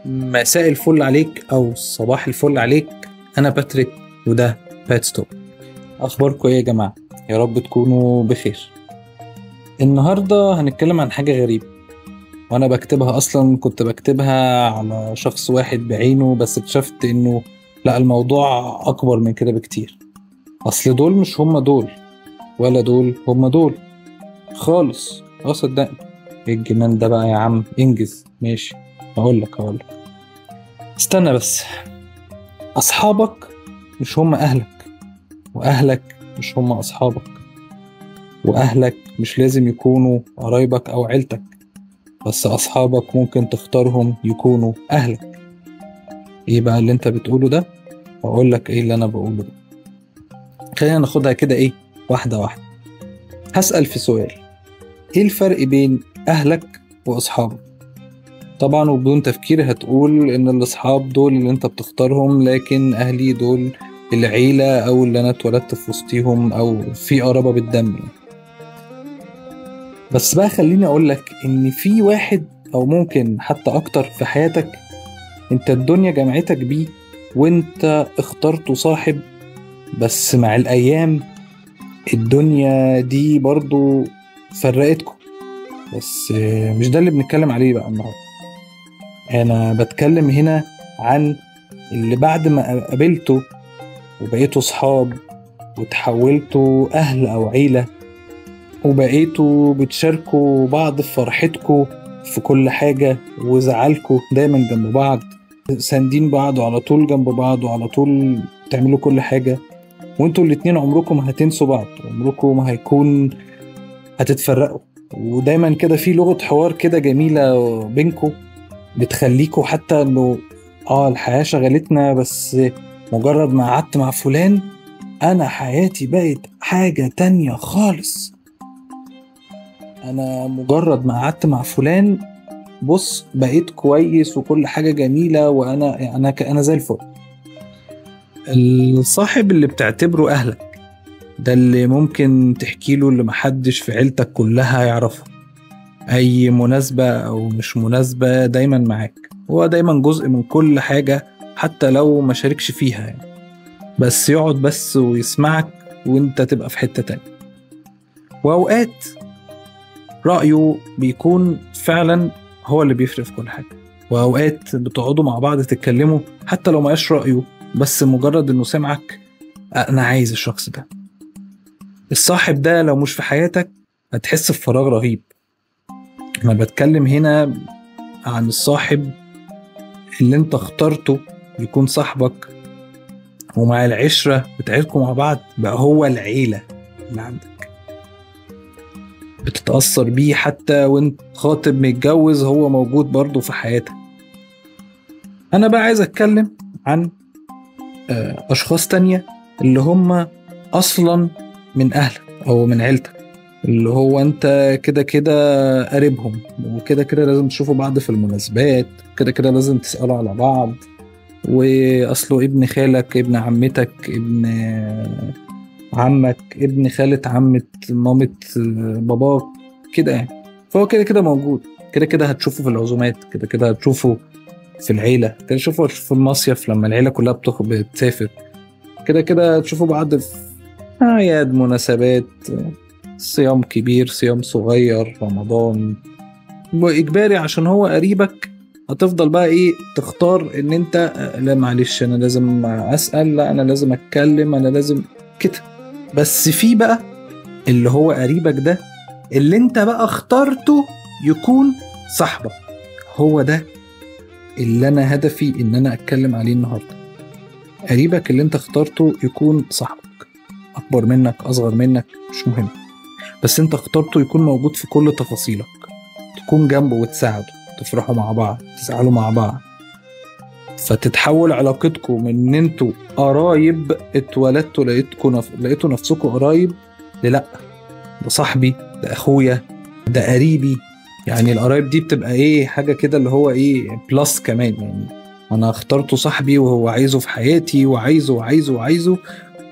مساء الفل عليك أو صباح الفل عليك. أنا باتريك وده بات ستوب. أخباركم إيه يا جماعة؟ يا رب تكونوا بخير. النهاردة هنتكلم عن حاجة غريبة، وأنا بكتبها أصلا كنت بكتبها على شخص واحد بعينه، بس اكتشفت إنه لا، الموضوع أكبر من كده بكتير. أصل دول مش هم دول، ولا دول هم دول خالص. صدقني. إيه الجنان ده بقى يا عم؟ انجز. ماشي، هقولك. استنى بس. أصحابك مش هم أهلك، وأهلك مش هم أصحابك، وأهلك مش لازم يكونوا قرايبك أو عيلتك، بس أصحابك ممكن تختارهم يكونوا أهلك. إيه بقى اللي أنت بتقوله ده؟ وأقولك إيه اللي أنا بقوله ده. خلينا ناخدها كده إيه، واحدة واحدة. هسأل في سؤال: إيه الفرق بين أهلك وأصحابك؟ طبعا وبدون تفكير هتقول ان الاصحاب دول اللي انت بتختارهم، لكن اهلي دول العيلة او اللي انا اتولدت في وسطيهم او في قرابة بالدم. بس بقى خليني اقولك ان في واحد او ممكن حتى اكتر في حياتك انت الدنيا جمعتك بيه وانت اخترته صاحب، بس مع الايام الدنيا دي برضو فرقتكم. بس مش ده اللي بنتكلم عليه بقى النهارده. أنا بتكلم هنا عن اللي بعد ما قابلته وبقيتوا صحاب وتحولتوا أهل أو عيلة، وبقيتوا بتشاركوا بعض في فرحتكوا في كل حاجة، وزعلكوا دايما جنب بعض، ساندين بعض وعلى طول جنب بعض وعلى طول تعملوا كل حاجة، وانتوا الاتنين عمركم ما هتنسوا بعض، عمركم ما هيكون هتتفرقوا، ودايما كده في لغة حوار كده جميلة بينكوا بتخليكوا حتى انه الحياة شغلتنا، بس مجرد ما قعدت مع فلان انا حياتي بقت حاجة تانية خالص. انا مجرد ما قعدت مع فلان بص بقيت كويس وكل حاجة جميلة، وانا انا زي الفل. الصاحب اللي بتعتبره اهلك ده اللي ممكن تحكي له اللي محدش في عيلتك كلها يعرفه، اي مناسبة او مش مناسبة دايما معاك، هو دايما جزء من كل حاجة حتى لو ما شاركش فيها يعني. بس يقعد بس ويسمعك وانت تبقى في حتة تانية. واوقات رأيه بيكون فعلا هو اللي بيفرق في كل حاجة، واوقات بتقعدوا مع بعض تتكلموا حتى لو ما قاش رأيه، بس مجرد انه سمعك انا عايز الشخص ده. الصاحب ده لو مش في حياتك هتحس بفراغ رهيب. أنا بتكلم هنا عن الصاحب اللي انت اخترته يكون صاحبك، ومع العشرة بتاعتكم مع بعض بقى هو العيلة اللي عندك، بتتأثر بيه حتى وانت خاطب متجوز هو موجود برضو في حياتك. أنا بقى عايز أتكلم عن أشخاص تانية اللي هم أصلا من أهلك أو من عيلتك، اللي هو انت كده كده قريبهم، وكده كده لازم تشوفوا بعض في المناسبات، كده كده لازم تسألوا على بعض، واصله ابن خالك، ابن عمتك، ابن عمك، ابن خالة عمة مامة باباك كده يعني. فهو كده كده موجود، كده كده هتشوفه في العزومات، كده كده هتشوفه في العيلة، كده هتشوفه في المصيف لما العيلة كلها بتسافر، كده كده هتشوفوا بعض في أعياد، مناسبات، صيام كبير، صيام صغير، رمضان، وإجباري عشان هو قريبك هتفضل بقى إيه تختار إن أنت لا معلش أنا لازم أسأل، لا أنا لازم أتكلم، أنا لازم كده. بس في بقى اللي هو قريبك ده اللي أنت بقى اخترته يكون صاحبك، هو ده اللي أنا هدفي إن أنا أتكلم عليه النهاردة. قريبك اللي أنت اخترته يكون صاحبك، أكبر منك أصغر منك مش مهم، بس انت اخترته يكون موجود في كل تفاصيلك، تكون جنبه وتساعده، تفرحوا مع بعض، تزعلوا مع بعض، فتتحول علاقتكم من ان انتوا قرايب اتولدتوا لقيتوا نفسكم قرايب، لا ده صاحبي، ده اخويا، ده قريبي. يعني القرايب دي بتبقى ايه حاجة كده اللي هو ايه بلس كمان، يعني انا اخترته صاحبي وهو عايزه في حياتي وعايزه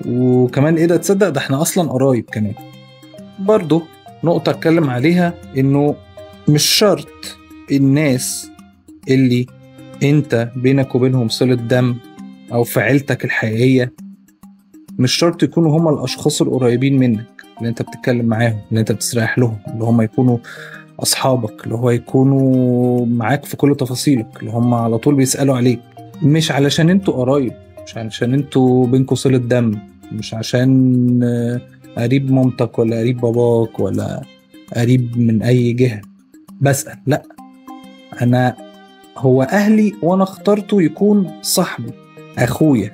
وكمان ايه ده، تصدق ده احنا اصلا قرايب كمان. برضو نقطة اتكلم عليها انه مش شرط الناس اللي انت بينك وبينهم صلة دم او في عيلتك الحقيقية، مش شرط يكونوا هما الاشخاص القريبين منك اللي انت بتتكلم معاهم، اللي انت بتستريح لهم، اللي هما يكونوا اصحابك، اللي هو يكونوا معاك في كل تفاصيلك، اللي هما على طول بيسألوا عليك. مش علشان انتوا قرايب، مش علشان انتوا بينكوا صلة دم، مش عشان قريب مامتك ولا قريب باباك ولا قريب من اي جهة بسأل، لا، انا هو اهلي وانا اخترته يكون صاحبي، اخويا،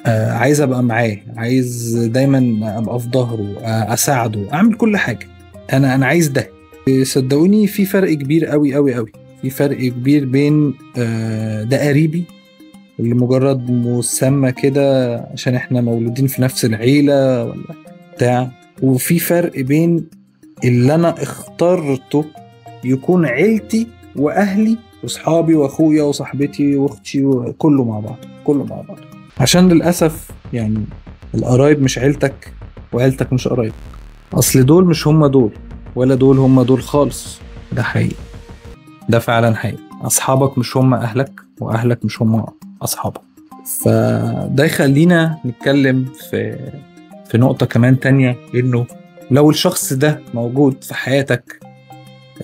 عايز ابقى معاه، عايز دايما ابقى في ظهره، اساعده، اعمل كل حاجة. انا عايز ده. صدقوني في فرق كبير قوي قوي قوي، في فرق كبير بين ده قريبي اللي مجرد مسمى كده عشان احنا مولودين في نفس العيلة ولا بتاع، وفي فرق بين اللي انا اخترته يكون عيلتي واهلي واصحابي واخويا وصاحبتي واختي وكله مع بعض، كله مع بعض. عشان للاسف يعني القرايب مش عيلتك وعيلتك مش قرايب. اصل دول مش هم دول، ولا دول هم دول خالص. ده حقيقي، ده فعلا حقيقي. اصحابك مش هم اهلك، واهلك مش هم اصحابك. فده يخلينا نتكلم في نقطة كمان تانية، انه لو الشخص ده موجود في حياتك،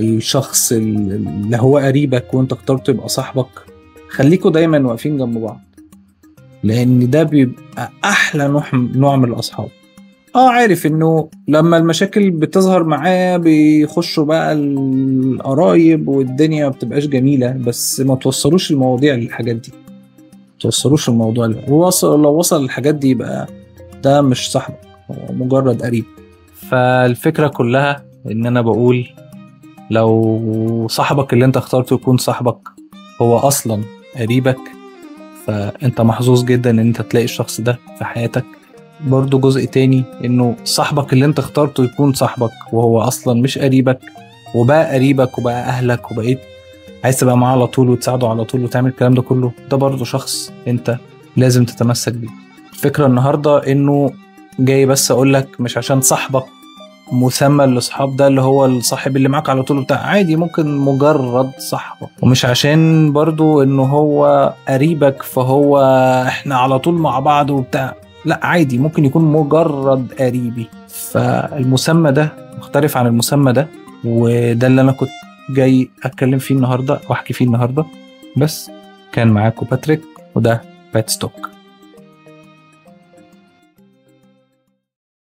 الشخص اللي هو قريبك وانت اخترته يبقى صاحبك، خليكوا دايما واقفين جنب بعض، لان ده بيبقى احلى نوع من الاصحاب. عارف انه لما المشاكل بتظهر معاه بيخشوا بقى القرايب والدنيا ما بتبقاش جميلة، بس ما توصلوش المواضيع للحاجات دي، توصلوش الموضوع لو وصل للحاجات دي يبقى ده مش صاحبك، هو مجرد قريب. فالفكرة كلها ان انا بقول لو صاحبك اللي انت اخترته يكون صاحبك هو اصلا قريبك، فانت محظوظ جدا ان انت تلاقي الشخص ده في حياتك. برضو جزء تاني انه صاحبك اللي انت اخترته يكون صاحبك وهو اصلا مش قريبك، وبقى قريبك وبقى اهلك وبقيت عايز تبقى معاه على طول وتساعده على طول وتعمل الكلام ده كله، ده برضو شخص انت لازم تتمسك بيه. الفكرة النهاردة انه جاي بس اقولك مش عشان صاحبك مسمى الاصحاب ده اللي هو الصاحب اللي معاك على طول بتاع، عادي ممكن مجرد صاحبك. ومش عشان برضو انه هو قريبك فهو احنا على طول مع بعض وبتاع، لا، عادي ممكن يكون مجرد قريبي. فالمسمى ده مختلف عن المسمى ده، وده اللي انا كنت جاي اتكلم فيه النهارده واحكي فيه النهارده. بس كان معاكم باتريك، وده بات ستوك.